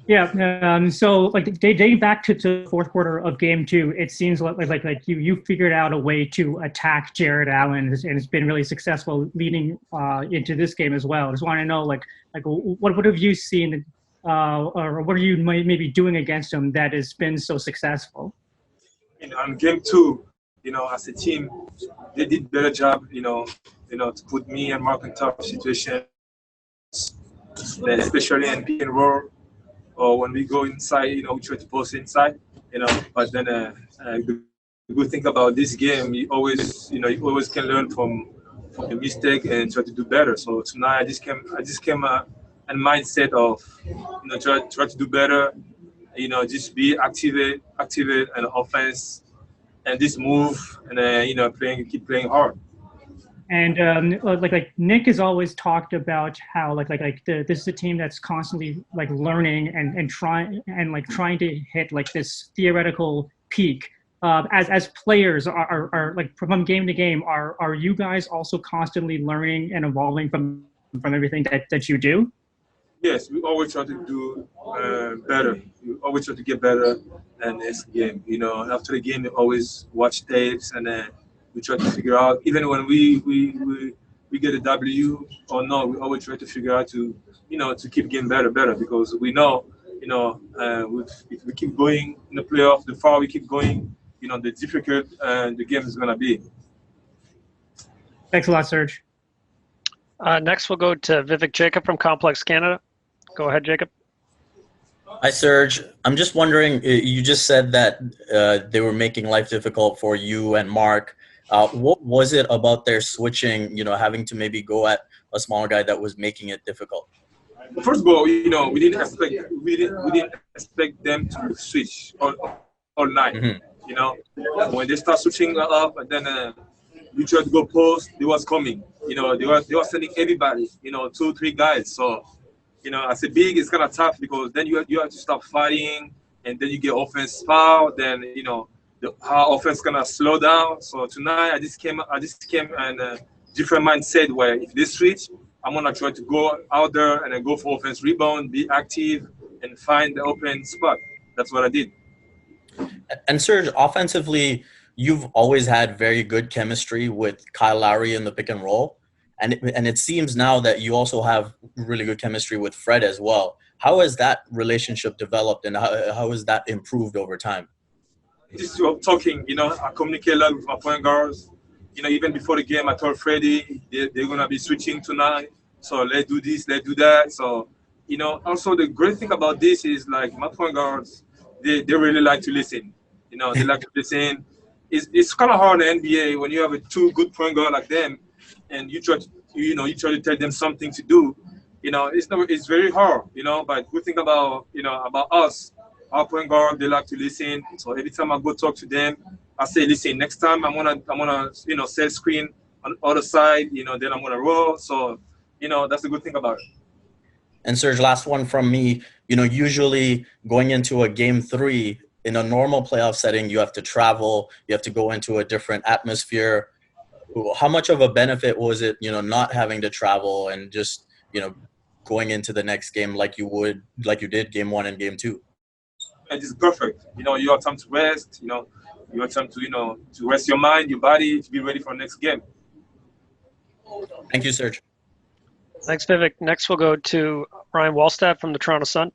Yeah. So like dating back to the fourth quarter of game two, it seems like you figured out a way to attack Jared Allen, and it's been really successful leading into this game as well. I just want to know like what have you seen, or what are you maybe doing against him that has been so successful? On game two, as a team, they did better job, to put me and Mark in tough situations, especially in pick and roll, or when we go inside, we try to post inside, But then the good thing about this game, you always can learn from your mistake and try to do better. So tonight, I just came and mindset of, try to do better, just be activate an offense and just move and keep playing hard. And like Nick has always talked about how this is a team that's constantly like learning and trying to hit like this theoretical peak. As players are like from game to game, are you guys also constantly learning and evolving from everything that you do? Yes, we always try to do better. We always try to get better and next game. After the game, we always watch tapes and we try to figure out. Even when we get a W or no, we always try to figure out to keep getting better because we know if we keep going in the playoff, the far we keep going, the difficult the game is gonna be. Thanks a lot, Serge. Next, we'll go to Vivek Jacob from Complex Canada. Go ahead, Jacob. Hi, Serge. I'm just wondering, you just said that they were making life difficult for you and Mark. What was it about their switching, having to maybe go at a smaller guy that was making it difficult? First of all, we didn't expect them to switch all night. When they start switching up, and then we tried to go post, they was coming. They were sending everybody. Two, three guys. So as a big, it's kind of tough because then you have to stop fighting, and then you get offense foul. Then our offense gonna slow down. So tonight I just came and different mindset where if they switch, I'm gonna try to go out there and then go for offense rebound, be active, and find the open spot. That's what I did. And Serge, offensively, you've always had very good chemistry with Kyle Lowry in the pick and roll. And it seems now that you also have really good chemistry with Fred as well. How has that relationship developed and how has that improved over time? Just talking, I communicate a lot with my point guards. Even before the game, I told Freddie they're going to be switching tonight. So let's do this, let's do that. So, also the great thing about this is like my point guards, they really like to listen. They like to listen. It's kind of hard in the NBA when you have a two good point guard like them, and you try to tell them something to do. It's very hard. But good thing about us, our point guard, they like to listen. So every time I go talk to them, I say, listen, next time I'm gonna set screen on the other side. Then I'm gonna roll. So that's the good thing about it. And Serge, last one from me. Usually going into a game 3 in a normal playoff setting, you have to travel, you have to go into a different atmosphere. How much of a benefit was it, not having to travel and just, going into the next game like you did game 1 and game 2? It's perfect. You have time to rest. You have time to rest your mind, your body, to be ready for the next game. Thank you, Serge. Thanks, Vivek. Next, we'll go to Ryan Wallstaff from the Toronto Sun.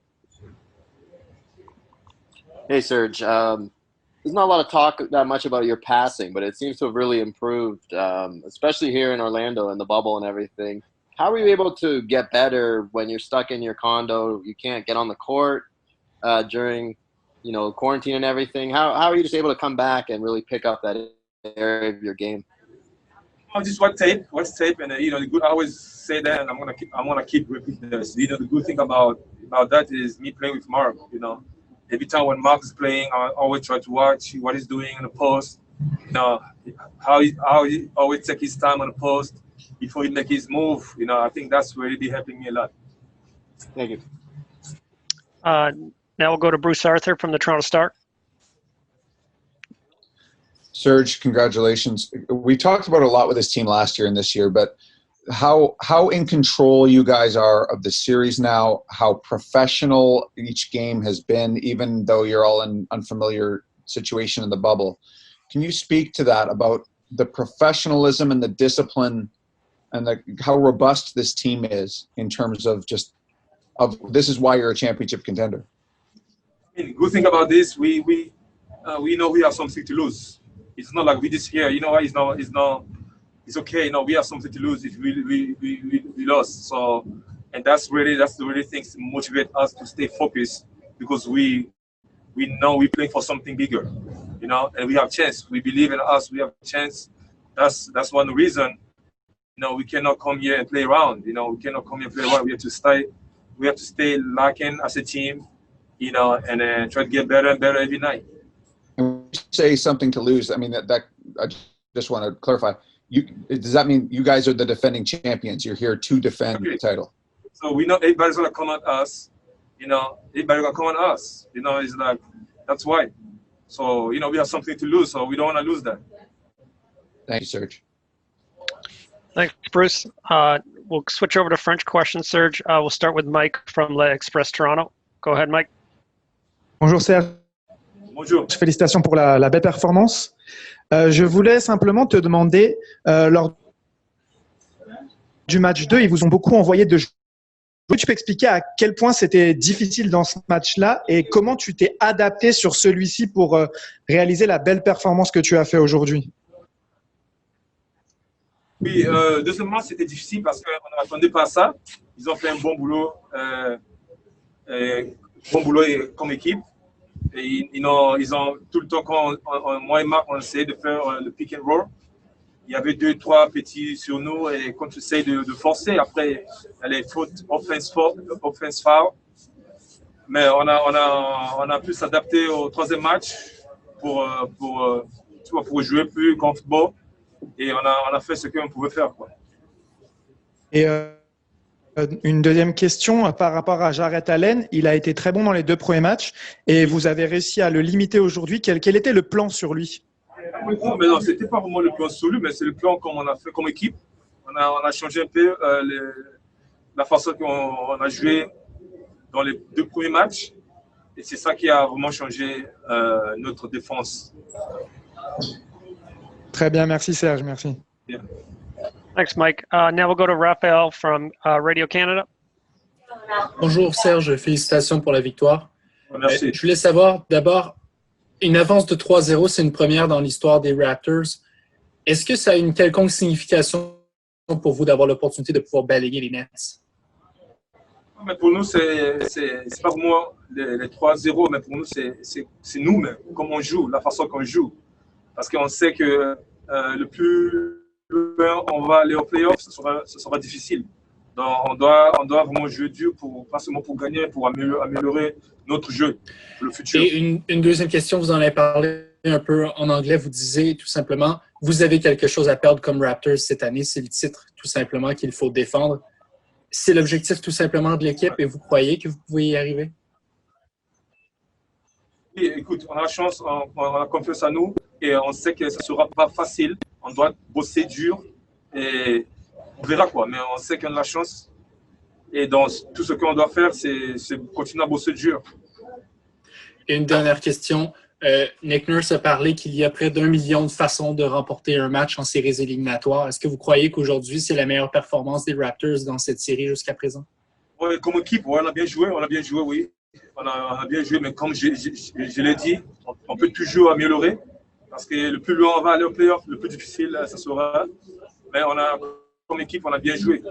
Hey, Serge. There's not a lot of talk that much about your passing, but it seems to have really improved, especially here in Orlando and the bubble and everything. How are you able to get better when you're stuck in your condo? You can't get on the court during, quarantine and everything. How are you just able to come back and really pick up that area of your game? I just watch tape, and I always say that, and I'm gonna keep repeating this. The good thing about that is me playing with Mark. Every time when Mark is playing, I always try to watch what he's doing in the post. How he always take his time on the post before he make his move. I think that's really helping me a lot. Thank you. Now we'll go to Bruce Arthur from the Toronto Star. Serge, congratulations. We talked about a lot with this team last year and this year, but how in control you guys are of the series now, how professional each game has been, even though you're all in unfamiliar situation in the bubble. Can you speak to that, about the professionalism and the discipline and how robust this team is in terms of this is why you're a championship contender? I mean, good thing about this, we know we have something to lose. It's not like we just here, you know what, it's okay, you know, we have something to lose if we lost. So, and that's the really things motivate us to stay focused, because we know we're playing for something bigger, you know, and we have chance. We believe in us, we have a chance. That's one reason, you know, we cannot come here and play around. You know, we cannot come here and play around. We have to stay locking as a team, you know, and try to get better and better every night. And when you say something to lose, I mean, that I just want to clarify. Does that mean you guys are the defending champions? You're here to defend the title. So we know everybody's gonna come at us. You know, everybody's gonna come at us. You know, it's like, that's why. So, you know, we have something to lose, so we don't want to lose that. Thank you, Serge. Thanks, Bruce. We'll switch over to French questions, Serge. We'll start with Mike from L'Express Toronto. Go ahead, Mike. Bonjour Serge. Bonjour. Félicitations pour la belle performance. Je voulais simplement te demander, lors du match 2, ils vous ont beaucoup envoyé de jouer. Tu peux expliquer à quel point c'était difficile dans ce match-là et comment tu t'es adapté sur celui-ci pour réaliser la belle performance que tu as fait aujourd'hui? Oui, deuxièmement, c'était difficile parce qu'on n'attendait pas à ça. Ils ont fait un bon boulot comme équipe. Et ils ont tout le temps, quand moi et Marc, on essayait de faire le pick and roll, il y avait 2-3 petits sur nous, et quand tu essayes de forcer, après, il y a les fautes offense foul. Mais on a pu s'adapter au troisième match pour jouer plus comfortable, et on a fait ce qu'on pouvait faire, quoi. Et une deuxième question par rapport à Jarrett Allen. Il a été très bon dans les 2 premiers matchs et vous avez réussi à le limiter aujourd'hui. Quel était le plan sur lui? Mais non, c'était pas vraiment le plan sur lui, mais c'est le plan comme on a fait comme équipe. On a changé un peu la façon qu'on a joué dans les 2 premiers matchs, et c'est ça qui a vraiment changé notre défense. Très bien, merci Serge, merci. Bien. Thanks, Mike. Now we'll go to Raphael from Radio Canada. Bonjour Serge, félicitations pour la victoire. Merci. Je voulais savoir d'abord, une avance de 3-0, c'est une première dans l'histoire des Raptors. Est-ce que ça a une quelconque signification pour vous d'avoir l'opportunité de pouvoir balayer les Nets? Mais pour nous, c'est pas vraiment les 3-0, mais pour nous, c'est nous-mêmes, comment on joue, la façon qu'on joue. Parce qu'on sait que le plus on va aller aux playoffs, ce sera difficile. Donc, on doit vraiment jouer dur, pas seulement pour gagner, pour améliorer notre jeu pour le futur. Et une deuxième question, vous en avez parlé un peu en anglais, vous disiez tout simplement, vous avez quelque chose à perdre comme Raptors cette année, c'est le titre tout simplement qu'il faut défendre. C'est l'objectif tout simplement de l'équipe et vous croyez que vous pouvez y arriver? Et écoute, on a la chance, on a confiance en nous et on sait que ça ne sera pas facile. On doit bosser dur et on verra quoi. Mais on sait qu'on a la chance et dans tout ce qu'on doit faire, c'est continuer à bosser dur. Et une dernière question. Nick Nurse a parlé qu'il y a près d'1 million de façons de remporter un match en séries éliminatoires. Est-ce que vous croyez qu'aujourd'hui, c'est la meilleure performance des Raptors dans cette série jusqu'à présent? Oui, comme équipe, ouais, on a bien joué, oui. On a bien joué, mais comme je l'ai dit, on peut toujours améliorer. Parce que le plus loin on va aller au playoff, le plus difficile ça sera. Mais comme équipe, on a bien joué.